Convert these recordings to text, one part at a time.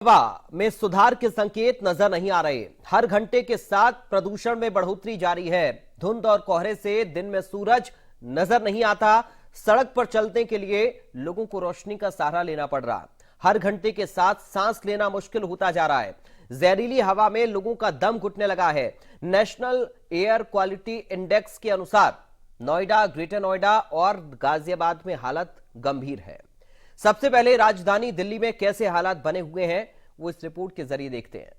हवा में सुधार के संकेत नजर नहीं आ रहे। हर घंटे के साथ प्रदूषण में बढ़ोतरी जारी है। धुंध और कोहरे से दिन में सूरज नजर नहीं आता। सड़क पर चलने के लिए लोगों को रोशनी का सहारा लेना पड़ रहा। हर घंटे के साथ सांस लेना मुश्किल होता जा रहा है। जहरीली हवा में लोगों का दम घुटने लगा है। नेशनल एयर क्वालिटी इंडेक्स के अनुसार नोएडा, ग्रेटर नोएडा और गाजियाबाद में हालत गंभीर है। सबसे पहले राजधानी दिल्ली में कैसे हालात बने हुए हैं वो इस रिपोर्ट के जरिए देखते हैं।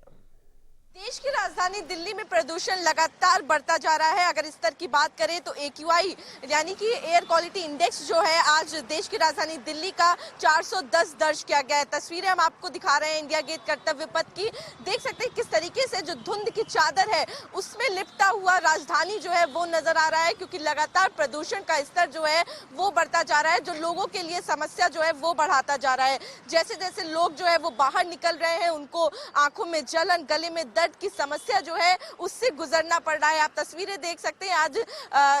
देश की राजधानी दिल्ली में प्रदूषण लगातार बढ़ता जा रहा है। अगर स्तर की बात करें तो AQI यानी कि एयर क्वालिटी इंडेक्स जो है आज देश की राजधानी दिल्ली का 410 दर्ज किया गया है। तस्वीरें हम आपको दिखा रहे हैं इंडिया गेट कर्तव्य पथ की। देख सकते हैं किस तरीके से जो धुंध की चादर है उसमें लिपटा हुआ राजधानी जो है वो नजर आ रहा है, क्योंकि लगातार प्रदूषण का स्तर जो है वो बढ़ता जा रहा है, जो लोगों के लिए समस्या जो है वो बढ़ाता जा रहा है। जैसे जैसे लोग जो है वो बाहर निकल रहे हैं उनको आंखों में जलन, गले में दर्द की समस्या जो है उससे गुजरना पड़ रहा है। आप तस्वीरें देख सकते हैं, आज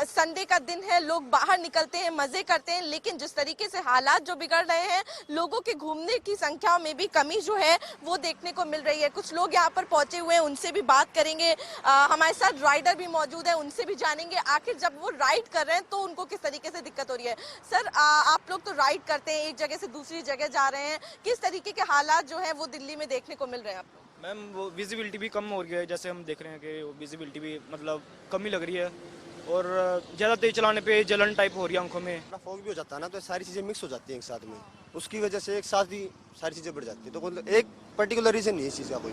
संडे का दिन है, लोग बाहर निकलते हैं, मजे करते हैं, लेकिन जिस तरीके से हालात जो बिगड़ रहे हैं, लोगों के घूमने की संख्या में भी कमी जो है वो देखने को मिल रही है। कुछ लोग यहाँ पर पहुंचे हुए हैं, उनसे भी बात करेंगे। हमारे साथ राइडर भी मौजूद है, उनसे भी जानेंगे आखिर जब वो राइड कर रहे हैं तो उनको किस तरीके से दिक्कत हो रही है। सर, आप लोग तो राइड करते हैं, एक जगह से दूसरी जगह जा रहे हैं, किस तरीके के हालात जो है वो दिल्ली में देखने को मिल रहे हैं आप लोग? मैम, वो विजिबिलिटी भी कम हो गई है। जैसे हम देख रहे हैं कि विजिबिलिटी भी मतलब कम ही लग रही है और ज़्यादा तेज चलाने पे जलन टाइप हो रही है आंखों में। फॉग भी हो जाता है ना, तो सारी चीज़ें मिक्स हो जाती हैं एक साथ में, उसकी वजह से एक साथ ही सारी चीज़ें बढ़ जाती है। तो एक पर्टिकुलर रीज़न नहीं है इस चीज़ का कोई।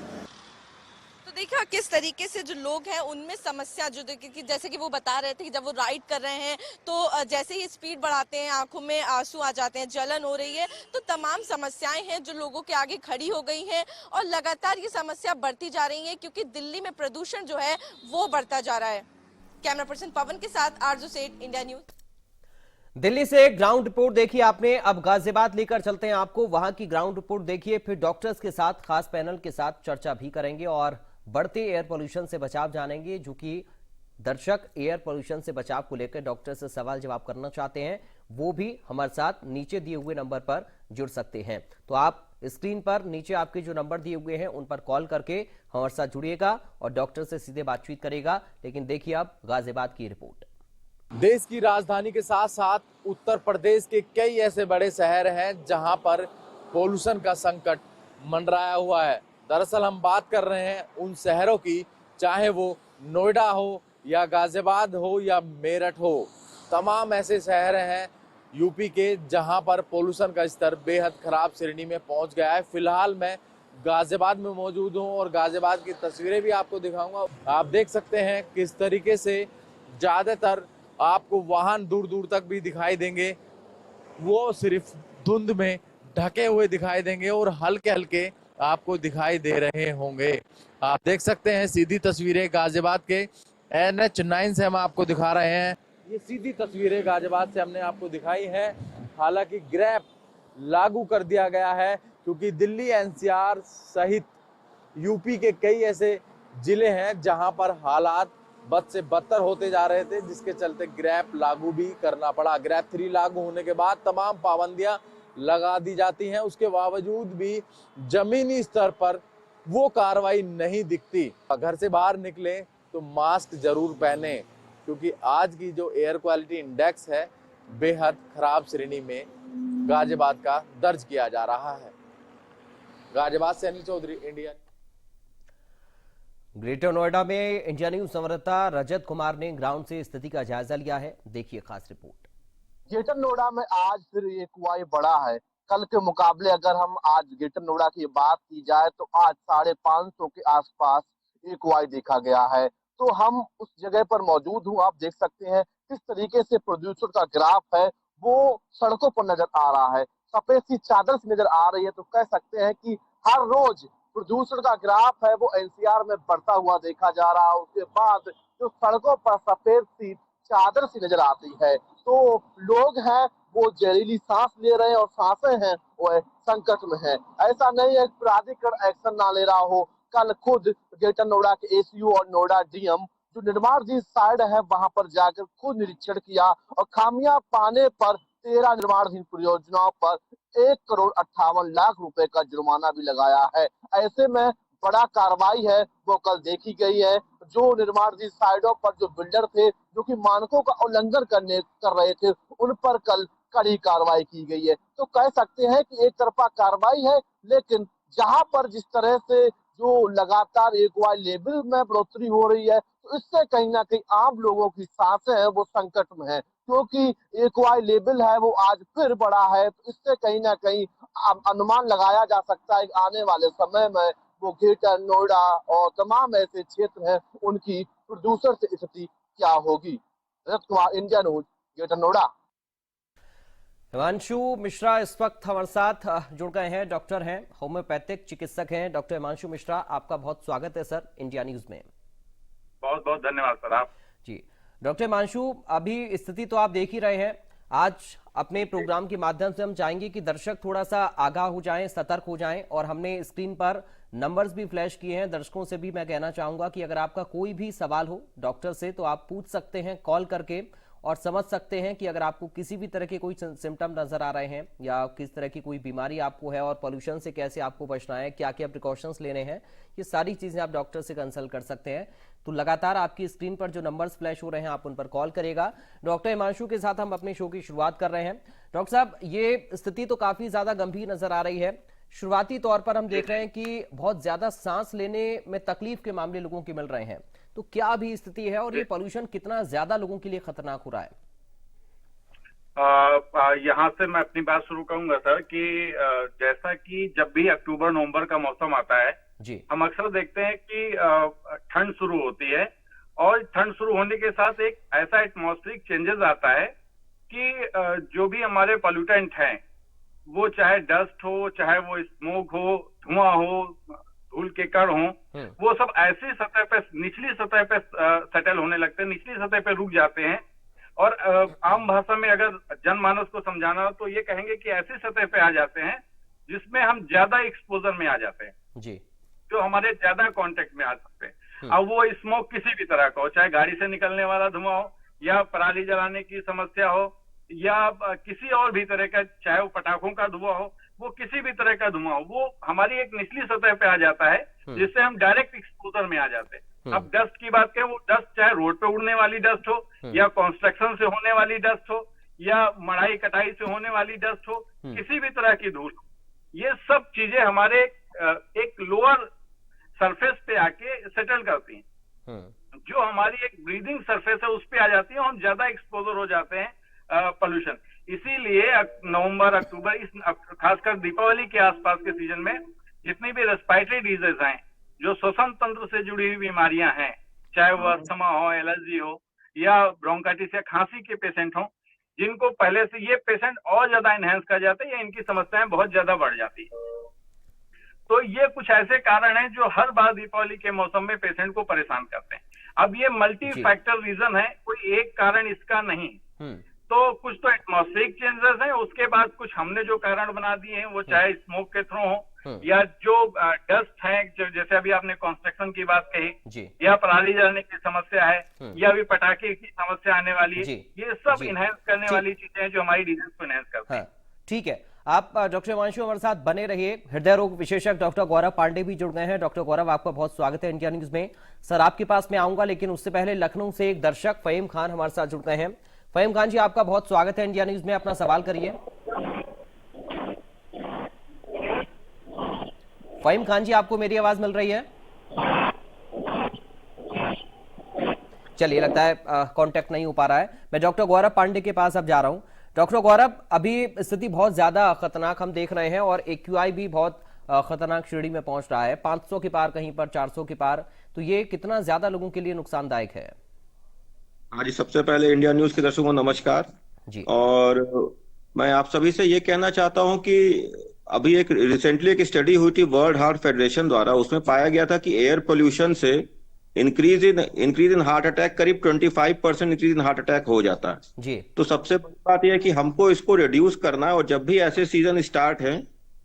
तो देखिए किस तरीके से जो लोग हैं उनमें समस्या जो कि जैसे कि वो बता रहे थे कि जब वो राइड कर रहे हैं तो जैसे ही स्पीड बढ़ाते हैं आंखों में आंसू आ जाते हैं, जलन हो रही है, तो तमाम समस्याएं हैं जो लोगों के आगे खड़ी हो गई हैं और लगातार ये समस्या बढ़ती जा रही है, क्योंकि दिल्ली में प्रदूषण जो है वो बढ़ता जा रहा है। कैमरा पर्सन पवन के साथ आरजू सेठ, इंडिया न्यूज। दिल्ली से ग्राउंड रिपोर्ट देखिए आपने। अब गाजियाबाद लेकर चलते हैं आपको। वहां की ग्राउंड रिपोर्ट देखिए, फिर डॉक्टर्स के साथ खास पैनल के साथ चर्चा भी करेंगे और बढ़ते एयर पोल्यूशन से बचाव जानेंगे। जो कि दर्शक एयर पोल्यूशन से बचाव को लेकर डॉक्टर से सवाल जवाब करना चाहते हैं वो भी हमारे साथ नीचे दिए हुए नंबर पर जुड़ सकते हैं। तो आप स्क्रीन पर नीचे आपके जो नंबर दिए हुए हैं उन पर कॉल करके हमारे साथ जुड़िएगा और डॉक्टर से सीधे बातचीत करेगा। लेकिन देखिए अब गाजियाबाद की रिपोर्ट। देश की राजधानी के साथ साथ उत्तर प्रदेश के कई ऐसे बड़े शहर हैं जहां पर पोल्यूशन का संकट मंडराया हुआ है। दरअसल हम बात कर रहे हैं उन शहरों की, चाहे वो नोएडा हो या गाजियाबाद हो या मेरठ हो। तमाम ऐसे शहर हैं यूपी के जहां पर पोल्यूशन का स्तर बेहद खराब श्रेणी में पहुंच गया है। फिलहाल मैं गाजियाबाद में मौजूद हूं और गाजियाबाद की तस्वीरें भी आपको दिखाऊंगा। आप देख सकते हैं किस तरीके से ज्यादातर आपको वाहन दूर दूर तक भी दिखाई देंगे, वो सिर्फ धुंध में ढके हुए दिखाई देंगे और हल्के हल्के आपको दिखाई दे रहे होंगे। आप देख सकते हैं सीधी तस्वीरें गाजियाबाद के NH9 से हम आपको दिखा रहे हैं। ये सीधी तस्वीरें गाजियाबाद से हमने आपको दिखाई है। हालांकि ग्रैप लागू कर दिया गया है क्योंकि दिल्ली NCR सहित यूपी के कई ऐसे जिले हैं जहां पर हालात बद से बदतर होते जा रहे थे, जिसके चलते ग्रैप लागू भी करना पड़ा। ग्रैप 3 लागू होने के बाद तमाम पाबंदियां लगा दी जाती हैं, उसके बावजूद भी जमीनी स्तर पर वो कार्रवाई नहीं दिखती। घर से बाहर निकले तो मास्क जरूर पहने, क्योंकि आज की जो एयर क्वालिटी इंडेक्स है बेहद खराब श्रेणी में गाजियाबाद का दर्ज किया जा रहा है। गाजियाबाद से अनिल चौधरी, इंडिया। ग्रेटर नोएडा में इंडिया न्यूज संवाददाता रजत कुमार ने ग्राउंड से स्थिति का जायजा लिया है। देखिए खास रिपोर्ट। ग्रेटर नोएडा में आज फिर AQI बढ़ा है। कल के मुकाबले अगर हम आज ग्रेटर नोएडा की बात की जाए तो आज 550 के आसपास AQI देखा गया है। तो हम उस जगह पर मौजूद हूँ। आप देख सकते हैं किस तरीके से प्रदूषण का ग्राफ है वो सड़कों पर नजर आ रहा है, सफेद सी चादर से नजर आ रही है। तो कह सकते हैं कि हर रोज प्रदूषण का ग्राफ है वो NCR में बढ़ता हुआ देखा जा रहा है। उसके बाद जो सड़कों पर सफेद सी चादर सी नजर आती है, तो लोग हैं वो जहरीली सांस ले रहे हैं और सांसें हैं वो संकट में है। ऐसा नहीं है प्राधिकरण एक्शन ना ले रहा हो। कल खुद ग्रेटर नोएडा के ACO और नोएडा DM जो निर्माण जी साइड है वहां पर जाकर खुद निरीक्षण किया और खामियां पाने पर 13 निर्माणाधीन परियोजनाओं पर 1,58,00,000 रुपए का जुर्माना भी लगाया है। ऐसे में बड़ा कार्रवाई है वो कल देखी गई है। जो निर्माणाधीन साइडों पर जो बिल्डर थे जो कि मानकों का उल्लंघन कर रहे थे, उन पर कल कड़ी कार्रवाई की गई है। तो कह सकते हैं कि एक तरफा कार्रवाई है, लेकिन जहां पर जिस तरह से जो लगातार एक्यूआई लेवल में बढ़ोतरी हो रही है, तो इससे कहीं ना कहीं आम लोगों की सांसें हैं वो संकट में है, क्योंकि एक्यूआई लेवल है वो आज फिर बढ़ा है। तो इससे कहीं ना कहीं अनुमान लगाया जा सकता है कि आने वाले समय में वो ग्रेटर नोएडा और तमाम ऐसे क्षेत्र हैं उनकी प्रदूषण से स्थिति क्या होगी। Rajat Kumar, India News, Greater Noida. Himanshu Mishra इस वक्त हमारे साथ जुड़ गए हैं, डॉक्टर हैं, होम्योपैथिक चिकित्सक हैं। डॉक्टर हिमांशु मिश्रा, आपका बहुत स्वागत है सर इंडिया न्यूज में। बहुत बहुत धन्यवाद सर। आप जी डॉक्टर हिमांशु, अभी स्थिति तो आप देख ही रहे हैं। आज अपने प्रोग्राम के माध्यम से हम चाहेंगे कि दर्शक थोड़ा सा आगाह हो जाएं, सतर्क हो जाएं, और हमने स्क्रीन पर नंबर्स भी फ्लैश किए हैं। दर्शकों से भी मैं कहना चाहूंगा कि अगर आपका कोई भी सवाल हो डॉक्टर से तो आप पूछ सकते हैं कॉल करके, और समझ सकते हैं कि अगर आपको किसी भी तरह के कोई सिम्टम नजर आ रहे हैं या किस तरह की कोई बीमारी आपको है और पॉल्यूशन से कैसे आपको बचना है, क्या क्या प्रिकॉशंस लेने हैं, ये सारी चीजें आप डॉक्टर से कंसल्ट कर सकते हैं। तो लगातार आपकी स्क्रीन पर जो नंबर्स फ्लैश हो रहे हैं आप उन पर कॉल करेगा। डॉक्टर हिमांशु के साथ हम अपने शो की शुरुआत कर रहे हैं। डॉक्टर साहब, ये स्थिति तो काफी ज्यादा गंभीर नजर आ रही है। शुरुआती तौर पर हम देख रहे हैं कि बहुत ज्यादा सांस लेने में तकलीफ के मामले लोगों के मिल रहे हैं, तो क्या अभी स्थिति है और ये पॉल्यूशन कितना ज्यादा लोगों के लिए खतरनाक हो रहा है? यहाँ से मैं अपनी बात शुरू करूंगा सर कि जैसा कि जब भी अक्टूबर नवंबर का मौसम आता है जी, हम अक्सर देखते हैं कि ठंड शुरू होती है, और ठंड शुरू होने के साथ एक ऐसा एटमॉस्फेरिक चेंजेस आता है कि जो भी हमारे पॉल्यूटेंट हैं, वो चाहे डस्ट हो, चाहे वो स्मोक हो, धुआं हो, धूल के कण हो, वो सब ऐसी सतह पे, निचली सतह पे सेटल होने लगते हैं, निचली सतह पे रुक जाते हैं। और आम भाषा में अगर जनमानस को समझाना हो तो ये कहेंगे कि ऐसी सतह पे आ जाते हैं जिसमें हम ज्यादा एक्सपोजर में आ जाते हैं जी, जो हमारे ज्यादा कांटेक्ट में आ सकते हैं। अब वो स्मोक किसी भी तरह का हो, चाहे गाड़ी से निकलने वाला धुआं हो, या पराली जलाने की समस्या हो, या किसी और भी तरह का, चाहे वो पटाखों का धुआं हो, वो किसी भी तरह का धुआं हो, वो हमारी एक निचली सतह पे आ जाता है जिससे हम डायरेक्ट एक्सपोजर में आ जाते हैं। अब डस्ट की बात करें, वो डस्ट चाहे रोड पे उड़ने वाली डस्ट हो, या कंस्ट्रक्शन से होने वाली डस्ट हो, या मड़ाई कटाई से होने वाली डस्ट हो, किसी भी तरह की धूल, ये सब चीजें हमारे एक लोअर सरफेस पे आके सेटल करती हैं। जो हमारी एक ब्रीदिंग सरफेस है उस पे आ जाती है, हम ज्यादा एक्सपोजर हो जाते हैं पोल्यूशन। इसीलिए नवंबर अक्टूबर, इस खासकर दीपावली के आसपास के सीजन में जितनी भी रेस्पिरेटरी डिजीज हैं, जो श्वसन तंत्र से जुड़ी हुई बीमारियां हैं, चाहे वो अस्थमा हो, एलर्जी हो, या ब्रोंकाइटिस या खांसी के पेशेंट हो, जिनको पहले से ये पेशेंट और ज्यादा इनहेंस कर जाते हैं या इनकी समस्याएं बहुत ज्यादा बढ़ जाती है। तो ये कुछ ऐसे कारण हैं जो हर बार दीपावली के मौसम में पेशेंट को परेशान करते हैं। अब ये मल्टी फैक्टर रीजन है, कोई एक कारण इसका नहीं। तो कुछ तो एटमॉस्फेरिक चेंजेस हैं, उसके बाद कुछ हमने जो कारण बना दिए हैं, वो चाहे स्मोक के थ्रू हो, या जो डस्ट है, जैसे अभी आपने कंस्ट्रक्शन की बात कही, या पराली जलाने की समस्या है, या अभी पटाखे की समस्या आने वाली है, ये सब इनहेंस करने वाली चीजें हैं जो हमारी डिजीज को इनहेंस करती हैं। ठीक है, आप डॉक्टर हिमांशु हमारे साथ बने रहिए। हृदय रोग विशेषज्ञ डॉक्टर गौरव पांडे भी जुड़ गए हैं। डॉक्टर गौरव, आपका बहुत स्वागत है इंडिया न्यूज में। सर, आपके पास मैं आऊंगा, लेकिन उससे पहले लखनऊ से एक दर्शक फहीम खान हमारे साथ जुड़ गए हैं। फहीम खान जी, आपका बहुत स्वागत है इंडिया न्यूज में, अपना सवाल करिए। फहीम खान जी, आपको मेरी आवाज मिल रही है? चलिए, लगता है कांटेक्ट नहीं हो पा रहा है। मैं डॉक्टर गौरव पांडे के पास अब जा रहा हूं। डॉक्टर गौरव, अभी स्थिति बहुत ज्यादा खतरनाक हम देख रहे हैं और एक्यूआई भी बहुत खतरनाक श्रेणी में पहुंच रहा है, 500 के पार, कहीं पर 400 के पार। तो ये कितना ज्यादा लोगों के लिए नुकसानदायक है? हाँ जी, सबसे पहले इंडिया न्यूज के दर्शकों को नमस्कार जी। और मैं आप सभी से ये कहना चाहता हूं कि अभी एक रिसेंटली एक स्टडी हुई थी वर्ल्ड हार्ट फेडरेशन द्वारा, उसमें पाया गया था कि एयर पोल्यूशन से इंक्रीज इन हार्ट अटैक करीब 25% इंक्रीज इन हार्ट अटैक हो जाता है जी। तो सबसे बड़ी बात यह है कि हमको इसको रिड्यूस करना है, और जब भी ऐसे सीजन स्टार्ट है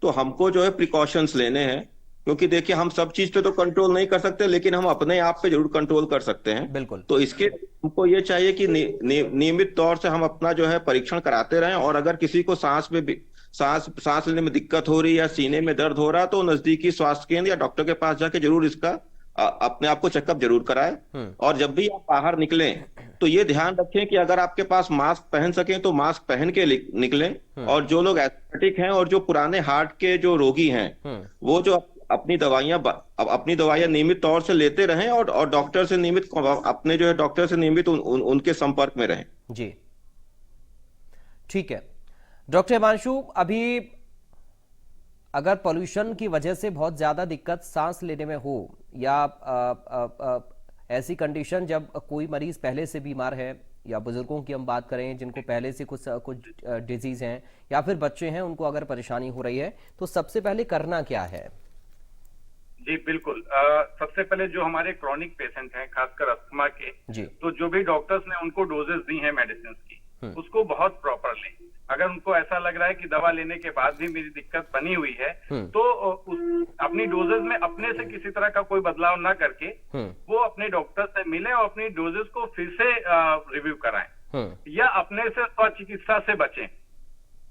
तो हमको जो है प्रिकॉशंस लेने हैं। क्योंकि देखिए हम सब चीज पे तो कंट्रोल नहीं कर सकते, लेकिन हम अपने आप पे जरूर कंट्रोल कर सकते हैं। बिल्कुल। तो इसके हमको ये चाहिए कि नियमित तौर से हम अपना जो है परीक्षण कराते रहें, और अगर किसी को सांस लेने में दिक्कत हो रही है या सीने में दर्द हो रहा है तो नजदीकी स्वास्थ्य केंद्र या डॉक्टर के पास जाके जरूर इसका अपने आप को चेकअप जरूर कराएं। और जब भी आप बाहर निकलें तो ये ध्यान रखें कि अगर आपके पास मास्क पहन सकें तो मास्क पहन के निकलें। और जो लोग एस्थेटिक हैं और जो पुराने हार्ट के जो रोगी हैं वो जो अपनी दवाइयां नियमित तौर से लेते रहें, और डॉक्टर से नियमित अपने जो है डॉक्टर से नियमित उनके संपर्क में रहें। जी ठीक है डॉक्टर हिमांशु, अभी अगर पॉल्यूशन की वजह से बहुत ज्यादा दिक्कत सांस लेने में हो या ऐसी कंडीशन जब कोई मरीज पहले से बीमार है, या बुजुर्गों की हम बात करें जिनको पहले से कुछ डिजीज हैं, या फिर बच्चे हैं उनको अगर परेशानी हो रही है, तो सबसे पहले करना क्या है? जी बिल्कुल, सबसे पहले जो हमारे क्रॉनिक पेशेंट हैं खासकर अस्थमा के जी, तो जो भी डॉक्टर्स ने उनको डोजेस दी हैं मेडिसिन की उसको बहुत प्रॉपर लें। अगर उनको ऐसा लग रहा है कि दवा लेने के बाद भी मेरी दिक्कत बनी हुई है तो अपनी डोजेस में अपने से किसी तरह का कोई बदलाव ना करके वो अपने डॉक्टर से मिले और अपनी डोजेस को फिर से रिव्यू कराएं, या अपने से स्वचिकित्सा से बचें।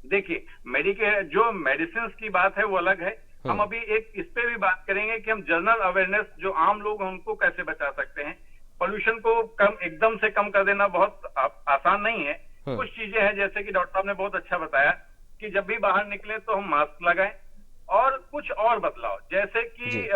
देखिए जो मेडिसिन की बात है वो अलग है, हम अभी एक इस पे भी बात करेंगे कि हम जनरल अवेयरनेस जो आम लोग हैं उनको कैसे बचा सकते हैं। पोल्यूशन को एकदम से कम कर देना बहुत आसान नहीं है। कुछ चीजें हैं जैसे कि डॉक्टर साहब ने बहुत अच्छा बताया कि जब भी बाहर निकले तो हम मास्क लगाएं, और कुछ और बदलाव जैसे कि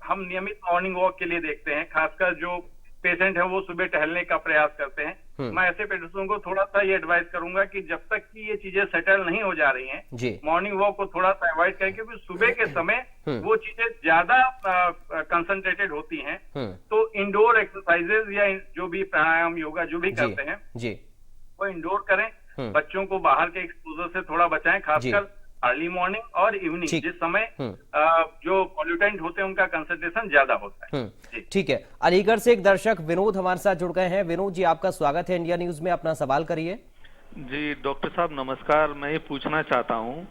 हम नियमित मॉर्निंग वॉक के लिए देखते हैं, खासकर जो पेशेंट है वो सुबह टहलने का प्रयास करते हैं। मैं ऐसे पेशेंटों को थोड़ा सा ये एडवाइस करूंगा कि जब तक कि ये चीजें सेटल नहीं हो जा रही हैं, मॉर्निंग वॉक को थोड़ा सा अवॉइड करें, क्योंकि सुबह के समय वो चीजें ज्यादा कंसंट्रेटेड होती हैं। तो इंडोर एक्सरसाइजेज या जो भी प्राणायाम योगा जो भी करते हैं वो इंडोर करें। बच्चों को बाहर के एक्सपोजर से थोड़ा बचाएं, खासकर अर्ली मॉर्निंग और इवनिंग, जिस समय जो पॉल्यूटेंट होते हैं उनका कंसंट्रेशन ज्यादा होता है। ठीक है, अलीगढ़ से एक दर्शक विनोद हमारे साथ जुड़ गए हैं। विनोद जी, आपका स्वागत है इंडिया न्यूज में, अपना सवाल करिए। जी डॉक्टर साहब नमस्कार, मैं ये पूछना चाहता हूँ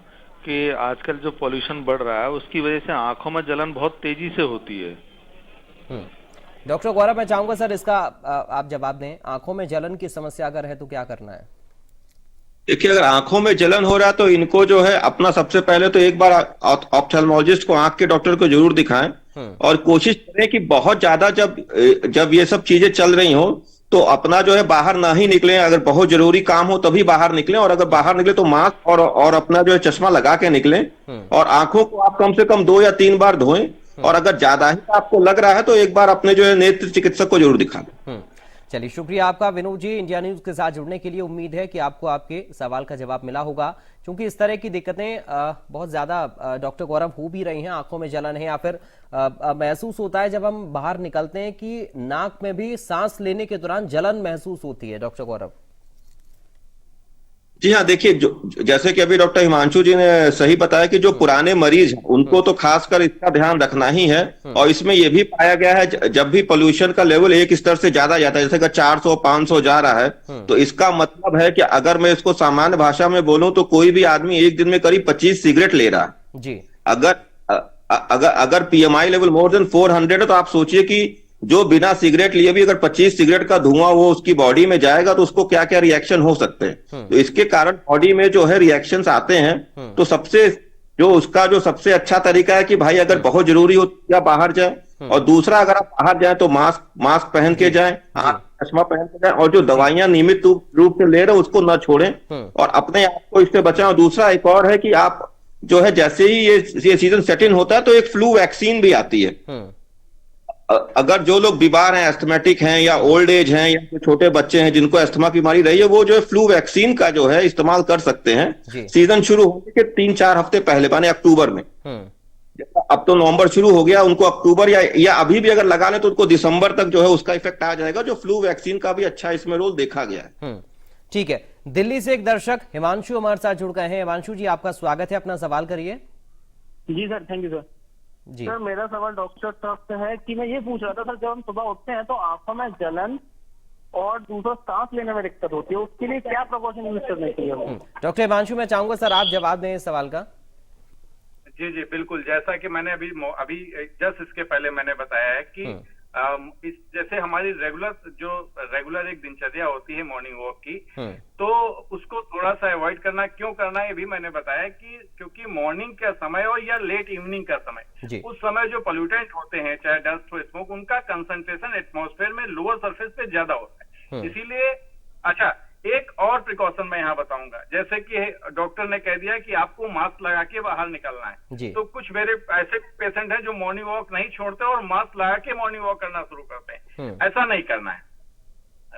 कि आजकल जो पॉल्यूशन बढ़ रहा है उसकी वजह से आंखों में जलन बहुत तेजी से होती है। डॉक्टर गौरव, मैं चाहूंगा सर इसका आप जवाब दें। आंखों में जलन की समस्या अगर है तो क्या करना है? देखिए, अगर आंखों में जलन हो रहा है तो इनको जो है अपना सबसे पहले तो एक बार ऑप्थेल्मोलॉजिस्ट को, आंख के डॉक्टर को जरूर दिखाएं, और कोशिश करें कि बहुत ज्यादा जब ये सब चीजें चल रही हो तो अपना जो है बाहर ना ही निकलें। अगर बहुत जरूरी काम हो तभी बाहर निकलें, और अगर बाहर निकले तो मास्क और अपना जो है चश्मा लगा के निकलें, और आंखों को आप कम से कम 2 या 3 बार धोएं, और अगर ज्यादा ही आपको लग रहा है तो एक बार अपने जो है नेत्र चिकित्सक को जरूर दिखा दें। चलिए, शुक्रिया आपका विनोद जी इंडिया न्यूज के साथ जुड़ने के लिए। उम्मीद है कि आपको आपके सवाल का जवाब मिला होगा, क्योंकि इस तरह की दिक्कतें बहुत ज्यादा डॉक्टर गौरव हो भी रही हैं। आंखों में जलन है, या फिर महसूस होता है जब हम बाहर निकलते हैं कि नाक में भी सांस लेने के दौरान जलन महसूस होती है। डॉक्टर गौरव जी हाँ, देखिए जैसे कि अभी डॉक्टर हिमांशु जी ने सही बताया कि जो पुराने मरीज हैं उनको तो खासकर इसका ध्यान रखना ही है। और इसमें यह भी पाया गया है जब भी पोल्यूशन का लेवल एक स्तर से ज्यादा जाता है, जैसे कि 400-500 जा रहा है, तो इसका मतलब है कि अगर मैं इसको सामान्य भाषा में बोलूं तो कोई भी आदमी एक दिन में करीब 25 सिगरेट ले रहा है जी। अगर पीएमआई लेवल मोर देन 400 है तो आप सोचिए कि जो बिना सिगरेट लिए भी अगर 25 सिगरेट का धुआं वो उसकी बॉडी में जाएगा तो उसको क्या क्या रिएक्शन हो सकते हैं। तो इसके कारण बॉडी में जो है रिएक्शंस आते हैं। तो उसका जो सबसे अच्छा तरीका है कि भाई अगर बहुत जरूरी हो या बाहर जाए, और दूसरा अगर आप बाहर जाए तो मास्क पहन के जाएं, चश्मा पहन के जाएं, और जो दवाइयां नियमित रूप से ले रहे हो उसको न छोड़ें, और अपने आप को इससे बचाएं। और दूसरा एक और है कि आप जो है जैसे ही ये सीजन सेट इन होता है तो एक फ्लू वैक्सीन भी आती है। अगर जो लोग बीमार हैं, एस्थमेटिक हैं या ओल्ड एज हैं या जो छोटे बच्चे हैं जिनको अस्थमा की बीमारी रही है, वो जो है फ्लू वैक्सीन का जो है इस्तेमाल कर सकते हैं सीजन शुरू होने के 3-4 हफ्ते पहले, माने अक्टूबर में। अब तो नवंबर शुरू हो गया, उनको अक्टूबर या अभी भी अगर लगा लें तो उनको दिसंबर तक जो है उसका इफेक्ट आ जाएगा। जो फ्लू वैक्सीन का भी अच्छा इसमें रोल देखा गया है। ठीक है, दिल्ली से एक दर्शक हिमांशु हमारे साथ जुड़ गए हैं। हिमांशु जी, आपका स्वागत है, अपना सवाल करिए। जी सर, थैंक यू सर। जी सर, मेरा सवाल डॉक्टर साहब से है कि मैं ये पूछ रहा था सर, जब हम सुबह उठते हैं तो आंखों में जलन और दूसरा सांस लेने में दिक्कत होती है, उसके लिए क्या प्रिकॉशन यूज करने चाहिए? डॉक्टर हिमांशु, मैं चाहूंगा सर आप जवाब दें इस सवाल का। जी जी बिल्कुल, जैसा कि मैंने अभी जस्ट इसके पहले मैंने बताया है कि जैसे हमारी रेगुलर एक दिनचर्या होती है मॉर्निंग वॉक की, तो उसको थोड़ा सा अवॉइड करना, क्यों करना है ये भी मैंने बताया कि क्योंकि मॉर्निंग का समय हो या लेट इवनिंग का समय, उस समय जो पोल्यूटेंट होते हैं चाहे डस्ट हो स्मोक, उनका कंसंट्रेशन एटमॉस्फेयर में लोअर सरफेस पे ज्यादा होता है। इसीलिए अच्छा एक और प्रिकॉशन मैं यहाँ बताऊंगा, जैसे कि डॉक्टर ने कह दिया कि आपको मास्क लगा के बाहर निकलना है, तो कुछ मेरे ऐसे पेशेंट हैं जो मॉर्निंग वॉक नहीं छोड़ते और मास्क लगा के मॉर्निंग वॉक करना शुरू करते हैं। ऐसा नहीं करना है।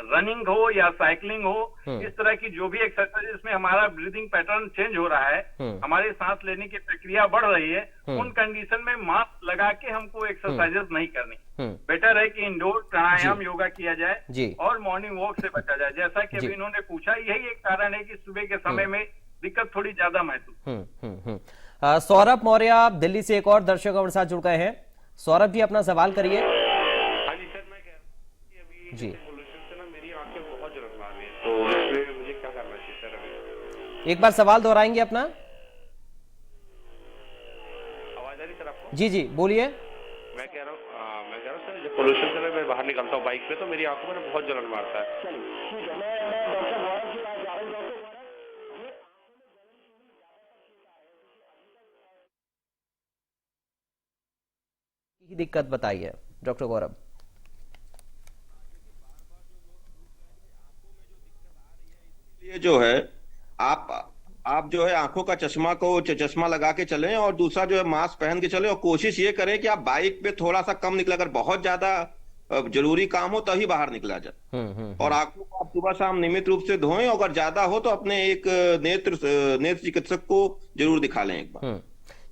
रनिंग हो या साइकिलिंग हो, इस तरह की जो भी एक्सरसाइज जिसमें हमारा ब्रीदिंग पैटर्न चेंज हो रहा है, हमारी सांस लेने की प्रक्रिया बढ़ रही है, उन कंडीशन में मास्क लगा के हमको एक्सरसाइजेस नहीं करनी। बेटर है कि इंडोर प्राणायाम योगा किया जाए और मॉर्निंग वॉक से बचा जाए। जैसा कि अभी इन्होंने पूछा, यही एक कारण है कि सुबह के समय में दिक्कत थोड़ी ज्यादा महसूस। सौरभ मौर्य आप दिल्ली से एक और दर्शक हमारे साथ जुड़ गए हैं। सौरभ जी अपना सवाल करिए। हाँ जी सर, मैं कह रहा हूँ कि अभी जी पोल्यूशन से ना मेरी आंखें बहुत जलन मार रही है, तो इसलिए मुझे क्या करना चाहिए सर? अभी एक बार सवाल दोहराएंगे अपना? आवाज आ रही सर आपको? जी जी बोलिए। मैं कह रहा हूँ सर, जब पोल्यूशन से मैं बाहर निकलता हूँ बाइक पे, तो मेरी आंखों में बहुत जलन मारता है। दिक्कत बताइए डॉक्टर गौरव। ये जो है आप जो है आंखों का चश्मा लगा के चलें, और दूसरा जो है मास्क पहन के चलें, और कोशिश ये करें कि आप बाइक पे थोड़ा सा कम निकला, अगर बहुत ज्यादा जरूरी काम हो तभी बाहर निकला जाए। और आंखों को आप सुबह शाम नियमित रूप से धोएं, अगर ज्यादा हो तो अपने एक नेत्र चिकित्सक को जरूर दिखा लें एक बार।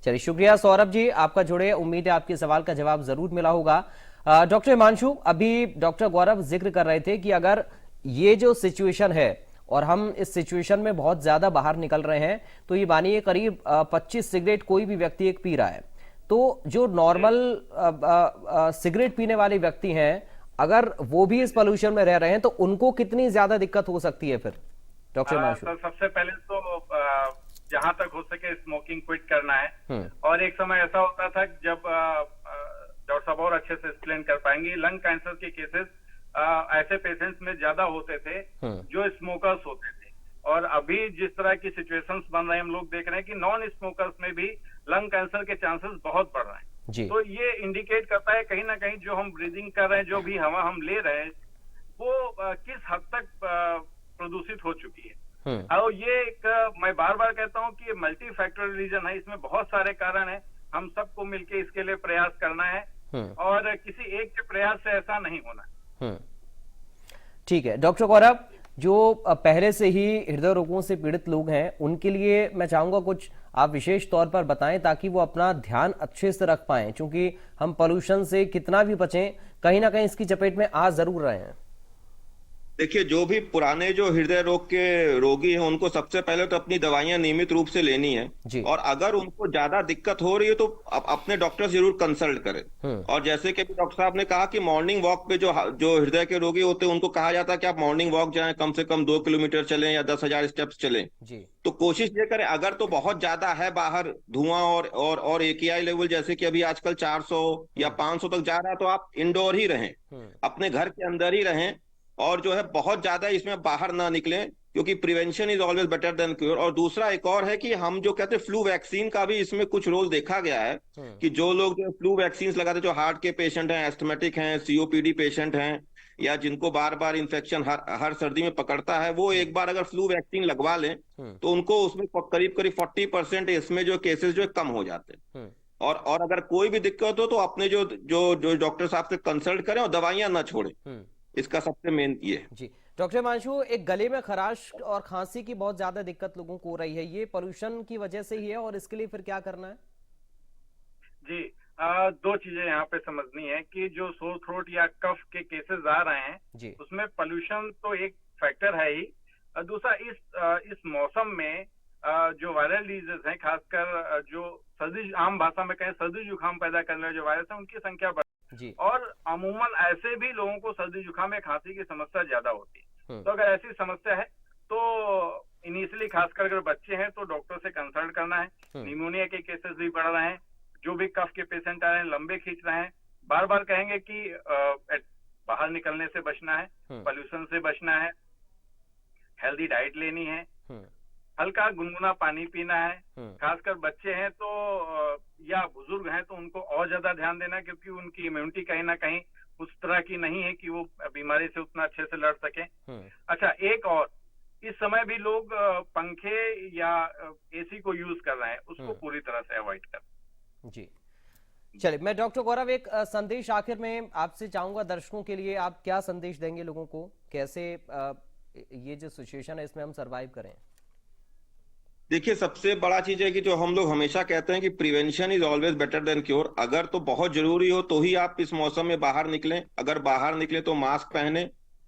चलिए शुक्रिया सौरभ जी, आपका जुड़े। उम्मीद है आपके सवाल का जवाब जरूर मिला होगा। डॉक्टर हिमांशु, अभी डॉक्टर गौरव जिक्र कर रहे थे कि अगर ये जो सिचुएशन है और हम इस सिचुएशन में बहुत ज्यादा बाहर निकल रहे हैं, तो ये मानिए करीब 25 सिगरेट कोई भी व्यक्ति एक पी रहा है, तो जो नॉर्मल सिगरेट पीने वाले व्यक्ति हैं, अगर वो भी इस पोल्यूशन में रह रहे हैं तो उनको कितनी ज्यादा दिक्कत हो सकती है फिर डॉक्टर हिमांशु? सबसे पहले तो जहां तक हो सके स्मोकिंग क्विट करना है। और एक समय ऐसा होता था जब डॉक्टर साहब और अच्छे से एक्सप्लेन कर पाएंगे, लंग कैंसर के केसेस ऐसे पेशेंट्स में ज्यादा होते थे जो स्मोकर्स होते थे। और अभी जिस तरह की सिचुएशंस बन रहे हैं, हम लोग देख रहे हैं कि नॉन स्मोकर्स में भी लंग कैंसर के चांसेस बहुत बढ़ रहे हैं। तो ये इंडिकेट करता है कहीं ना कहीं जो हम ब्रीदिंग कर रहे हैं, जो भी हवा हम ले रहे हैं, वो किस हद तक प्रदूषित हो चुकी है। और ये एक मैं बार बार कहता हूँ कि ये मल्टी फैक्टोरियल रीजन है, इसमें बहुत सारे कारण हैं। हम सबको मिलकर इसके लिए प्रयास करना है और किसी एक के प्रयास से ऐसा नहीं होना। ठीक है डॉक्टर गौरव, जो पहले से ही हृदय रोगों से पीड़ित लोग हैं, उनके लिए मैं चाहूंगा कुछ आप विशेष तौर पर बताएं ताकि वो अपना ध्यान अच्छे से रख पाएं, क्योंकि हम पोल्यूशन से कितना भी बचें, कहीं ना कहीं इसकी चपेट में आ जरूर रहे हैं। देखिए, जो भी पुराने जो हृदय रोग के रोगी हैं, उनको सबसे पहले तो अपनी दवाइयां नियमित रूप से लेनी है। और अगर उनको ज्यादा दिक्कत हो रही है तो अपने डॉक्टर से जरूर कंसल्ट करें। और जैसे कि डॉक्टर साहब ने कहा कि मॉर्निंग वॉक पे जो हृदय के रोगी होते हैं, उनको कहा जाता है कि आप मॉर्निंग वॉक जाएं, कम से कम 2 किलोमीटर चलें या 10,000 स्टेप्स चलें। तो कोशिश ये करें, अगर तो बहुत ज्यादा है बाहर धुआं और AQI लेवल जैसे कि अभी आजकल 400 या 500 तक जा रहा है, तो आप इंडोर ही रहें, अपने घर के अंदर ही रहें, और जो है बहुत ज्यादा इसमें बाहर ना निकलें, क्योंकि prevention is always better than cure. और दूसरा एक और है कि हम जो कहते हैं फ्लू वैक्सीन का भी इसमें कुछ रोल देखा गया है कि जो लोग जो फ्लू वैक्सीन लगाते हैं, जो हार्ट के पेशेंट हैं, एस्थमेटिक हैं, COPD पेशेंट हैं, या जिनको बार बार इन्फेक्शन हर सर्दी में पकड़ता है, वो एक बार अगर फ्लू वैक्सीन लगवा लें तो उनको उसमें करीब 40% इसमें जो केसेस जो कम हो जाते हैं। और अगर कोई भी दिक्कत हो तो अपने जो डॉक्टर साहब से कंसल्ट करें और दवाइयां ना छोड़ें, इसका सबसे मेन ये है। जी डॉक्टर हिमांशु, एक गले में खराश और खांसी की बहुत ज्यादा दिक्कत लोगों को हो रही है, ये पोल्यूशन की वजह से ही है, और इसके लिए फिर क्या करना है? जी दो चीजें यहाँ पे समझनी है कि जो सोर थ्रोट या कफ के केसेस आ रहे हैं, उसमें पोल्यूशन तो एक फैक्टर है ही। दूसरा इस मौसम में जो वायरल डिजीज हैं, खासकर जो आम भाषा में कहें सर्दी जुकाम पैदा करने वाले जो वायरस है, उनकी संख्या और अमूमन ऐसे भी लोगों को सर्दी जुकाम या खांसी की समस्या ज्यादा होती है। तो अगर ऐसी समस्या है तो इनिशियली खासकर अगर बच्चे हैं तो डॉक्टर से कंसल्ट करना है। निमोनिया के केसेस भी बढ़ रहे हैं, जो भी कफ के पेशेंट आ रहे हैं लंबे खींच रहे हैं, बार बार कहेंगे कि बाहर निकलने से बचना है, पॉल्यूशन से बचना है, हेल्दी डाइट लेनी है, हल्का गुनगुना पानी पीना है, खासकर बच्चे हैं तो या बुजुर्ग हैं तो उनको और ज्यादा ध्यान देना, क्योंकि उनकी इम्यूनिटी कहीं ना कहीं उस तरह की नहीं है कि वो बीमारी से उतना अच्छे से लड़ सके। अच्छा, एक और, इस समय भी लोग पंखे या एसी को यूज कर रहे हैं, उसको पूरी तरह से अवॉइड कर। जी चलिए, मैं डॉक्टर गौरव एक संदेश आखिर में आपसे चाहूंगा दर्शकों के लिए, आप क्या संदेश देंगे लोगों को, कैसे ये जो सिचुएशन है इसमें हम सरवाइव करें? देखिए, सबसे बड़ा चीज है कि जो हम लोग हमेशा कहते हैं कि prevention is always better than cure. अगर तो बहुत जरूरी हो तो ही आप इस मौसम में बाहर निकलें, अगर बाहर निकलें तो मास्क पहने,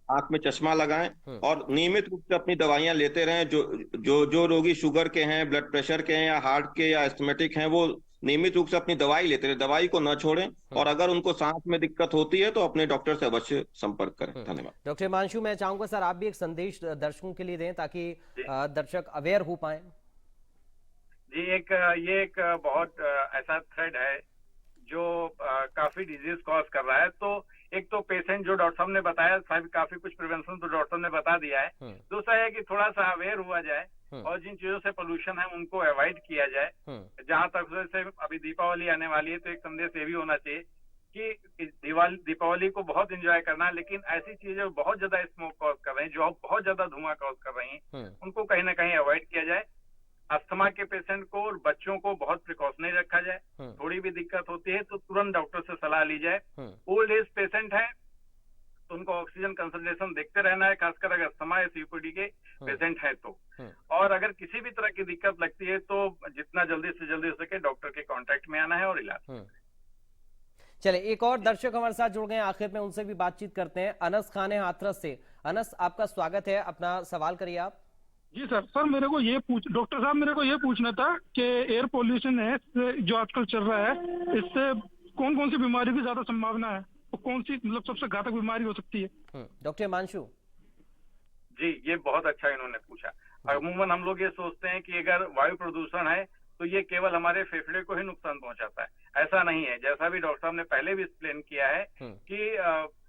आंख में चश्मा लगाएं और नियमित रूप से अपनी दवाइयां लेते रहें। जो रोगी शुगर के हैं, ब्लड प्रेशर के हैं या हार्ट के या एस्थमेटिक हैं, वो नियमित रूप से अपनी दवाई लेते रहे, दवाई को न छोड़ें। और अगर उनको सांस में दिक्कत होती है तो अपने डॉक्टर से अवश्य संपर्क करें। धन्यवाद। डॉक्टर हिमांशु, मैं चाहूंगा सर आप भी एक संदेश दर्शकों के लिए दें ताकि दर्शक अवेयर हो पाए। जी, ये एक बहुत ऐसा थ्रेड है जो काफी डिजीज कॉज कर रहा है। तो एक तो पेशेंट जो डॉक्टर साहब ने बताया, काफी कुछ प्रिवेंशन तो डॉक्टर ने बता दिया है। दूसरा है कि थोड़ा सा अवेयर हुआ जाए और जिन चीजों से पोल्यूशन है उनको अवॉइड किया जाए। जहां तक जैसे अभी दीपावली आने वाली है तो एक संदेश ये भी होना चाहिए कि दीपावली को बहुत एंजॉय करना है, लेकिन ऐसी चीजें बहुत ज्यादा स्मोक कॉज कर रही हैं, जो बहुत ज्यादा धुआं कॉज कर रही हैं, उनको कहीं ना कहीं अवॉइड किया जाए। अस्थमा के पेशेंट को और बच्चों को बहुत प्रिकॉशनरी रखा जाए। थोड़ी भी दिक्कत होती है तो तुरंत डॉक्टर से सलाह ली जाए। ओल्ड एज पेशेंट है तो उनको ऑक्सीजन कंसंट्रेशन देखते रहना है, खासकर अगर अस्थमा या सीओपीडी के पेशेंट है तो। और अगर किसी भी तरह की दिक्कत लगती है तो जितना जल्दी से जल्दी हो सके डॉक्टर के कांटेक्ट में आना है और इलाज। चलिए, एक और दर्शक हमारे साथ जुड़ गए हैं, आखिर में उनसे भी बातचीत करते हैं। अनस खान है हाथरस से। अनस, आपका स्वागत है, अपना सवाल करिए आप। जी सर मेरे को डॉक्टर साहब मेरे को ये पूछना था कि एयर पोल्यूशन है जो आजकल चल रहा है, इससे कौन कौन सी बीमारी की ज्यादा संभावना है और कौन सी मतलब सबसे घातक बीमारी हो सकती है? डॉक्टर हिमांशु जी, ये बहुत अच्छा इन्होंने पूछा। अमूमन हम लोग ये सोचते हैं कि अगर वायु प्रदूषण है तो ये केवल हमारे फेफड़े को ही नुकसान पहुंचाता है, ऐसा नहीं है। जैसा भी डॉक्टर साहब ने पहले भी एक्सप्लेन किया है कि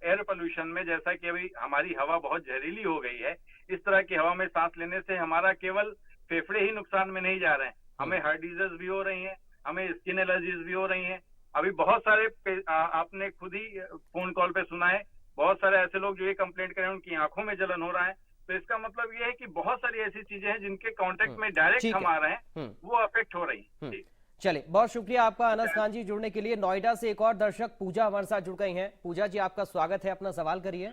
एयर पोल्यूशन में, जैसा कि अभी हमारी हवा बहुत जहरीली हो गई है, इस तरह की हवा में सांस लेने से हमारा केवल फेफड़े ही नुकसान में नहीं जा रहे हैं, हमें हार्ट डिजीज भी हो रही हैं, हमें स्किन एलर्जीज भी हो रही हैं। अभी बहुत सारे आपने खुद ही फोन कॉल पे सुना है, बहुत सारे ऐसे लोग जो ये कंप्लेंट करें उनकी आंखों में जलन हो रहा है। तो इसका मतलब ये है कि बहुत सारी ऐसी चीजें हैं जिनके कांटेक्ट में डायरेक्ट हम आ रहे हैं, वो अफेक्ट हो रही हैं। चलिए, बहुत शुक्रिया आपका अनस खान जी जुड़ने के लिए। नोएडा से एक और दर्शक पूजा हमारे साथ जुड़ गई हैं। पूजा जी, आपका स्वागत है, अपना सवाल करिए।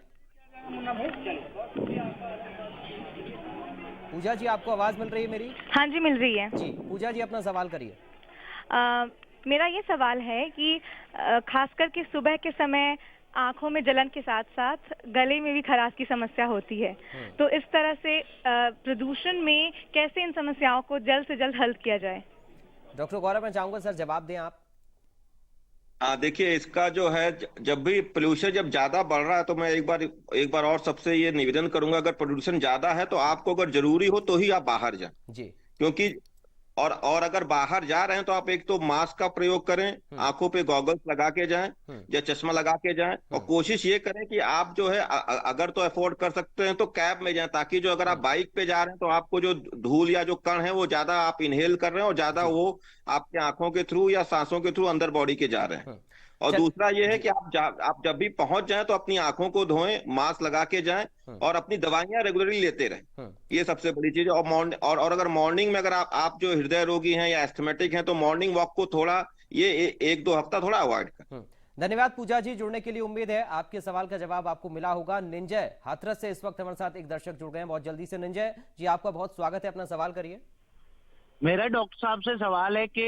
पूजा जी, आपको आवाज मिल रही है मेरी? हाँ जी, मिल रही है जी। पूजा जी, अपना सवाल करिए। मेरा ये सवाल है कि खासकर कि सुबह के समय आंखों में जलन के साथ साथ गले में भी खराश की समस्या होती है, तो इस तरह से प्रदूषण में कैसे इन समस्याओं को जल्द से जल्द हल किया जाए? डॉक्टर गौरव, मैं चाहूंगा सर जवाब दें आप। देखिए, इसका जो है, जब भी पोल्यूशन जब ज्यादा बढ़ रहा है तो मैं एक बार और सबसे ये निवेदन करूंगा, अगर पोल्यूशन ज्यादा है तो आपको अगर जरूरी हो तो ही आप बाहर जाएं जी। क्योंकि और अगर बाहर जा रहे हैं तो आप एक तो मास्क का प्रयोग करें, आंखों पे गॉगल्स लगा के जाएं या चश्मा लगा के जाएं, और कोशिश ये करें कि आप जो है अगर तो अफोर्ड कर सकते हैं तो कैब में जाएं, ताकि जो अगर आप बाइक पे जा रहे हैं तो आपको जो धूल या जो कण है वो ज्यादा आप इनहेल कर रहे हैं और ज्यादा वो आपके आंखों के थ्रू या सांसों के थ्रू अंदर बॉडी के जा रहे हैं। और दूसरा ये है कि आप जब भी पहुंच जाएं तो अपनी आंखों को धोएं, मास्क लगा के जाएं और अपनी दवाइयां रेगुलरली लेते रहें, ये सबसे बड़ी चीज है। और अगर मॉर्निंग में अगर आप जो हृदय रोगी हैं या एस्थमेटिक हैं तो मॉर्निंग वॉक को थोड़ा ये 1-2 हफ्ता थोड़ा अवॉइड करें। धन्यवाद पूजा जी जुड़ने के लिए। उम्मीद है आपके सवाल का जवाब आपको मिला होगा। निंजय हाथरस से इस वक्त हमारे साथ एक दर्शक जुड़ गए हैं बहुत जल्दी से। निंजय जी, आपका बहुत स्वागत है, अपना सवाल करिए। मेरा डॉक्टर साहब से सवाल है कि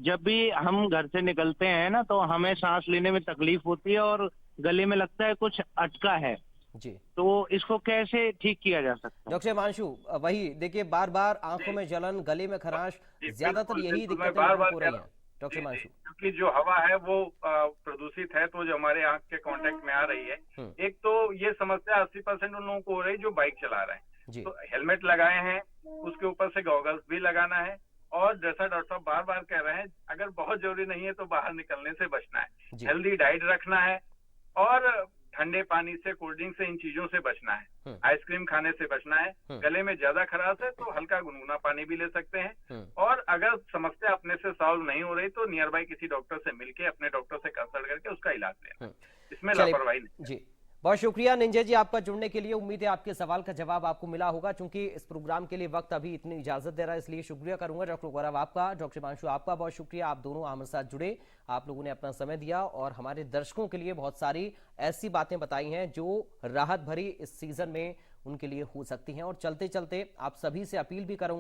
जब भी हम घर से निकलते हैं ना तो हमें सांस लेने में तकलीफ होती है और गले में लगता है कुछ अटका है जी, तो इसको कैसे ठीक किया जा सकता है? डॉक्टर हिमांशु, वही देखिए, बार बार आंखों में जलन, गले में खराश, ज्यादातर यही दिक्कतें हो रही हैं डॉक्टर हिमांशु। क्योंकि जो हवा है वो प्रदूषित है, तो जो हमारे आंख के कांटेक्ट में आ रही है, एक तो ये समस्या 80% उन लोगों को हो रही है जो बाइक चला रहे हैं। तो हेलमेट लगाए हैं, उसके ऊपर से गॉगल्स भी लगाना है और जैसा डॉक्टर साहब बार बार कह रहे हैं, अगर बहुत जरूरी नहीं है तो बाहर निकलने से बचना है, हेल्दी डाइट रखना है और ठंडे पानी से, कोल्ड ड्रिंक से, इन चीजों से बचना है, आइसक्रीम खाने से बचना है। गले में ज्यादा खराश है तो हल्का गुनगुना पानी भी ले सकते हैं और अगर समस्या अपने से सॉल्व नहीं हो रही तो नियर बाई किसी डॉक्टर से मिलके, अपने डॉक्टर से कंसल्ट करके उसका इलाज लेना, इसमें लापरवाही नहीं। जी, बहुत शुक्रिया निंजे जी आपका जुड़ने के लिए। उम्मीद है आपके सवाल का जवाब आपको मिला होगा। चूंकि इस प्रोग्राम के लिए वक्त अभी इतनी इजाजत दे रहा है, इसलिए शुक्रिया करूंगा। डॉक्टर गौरव आपका, डॉक्टर हिमांशु आपका बहुत शुक्रिया। आप दोनों हमारे साथ जुड़े, आप लोगों ने अपना समय दिया और हमारे दर्शकों के लिए बहुत सारी ऐसी बातें बताई हैं जो राहत भरी इस सीजन में उनके लिए हो सकती हैं। और चलते चलते आप सभी से अपील भी करूंगा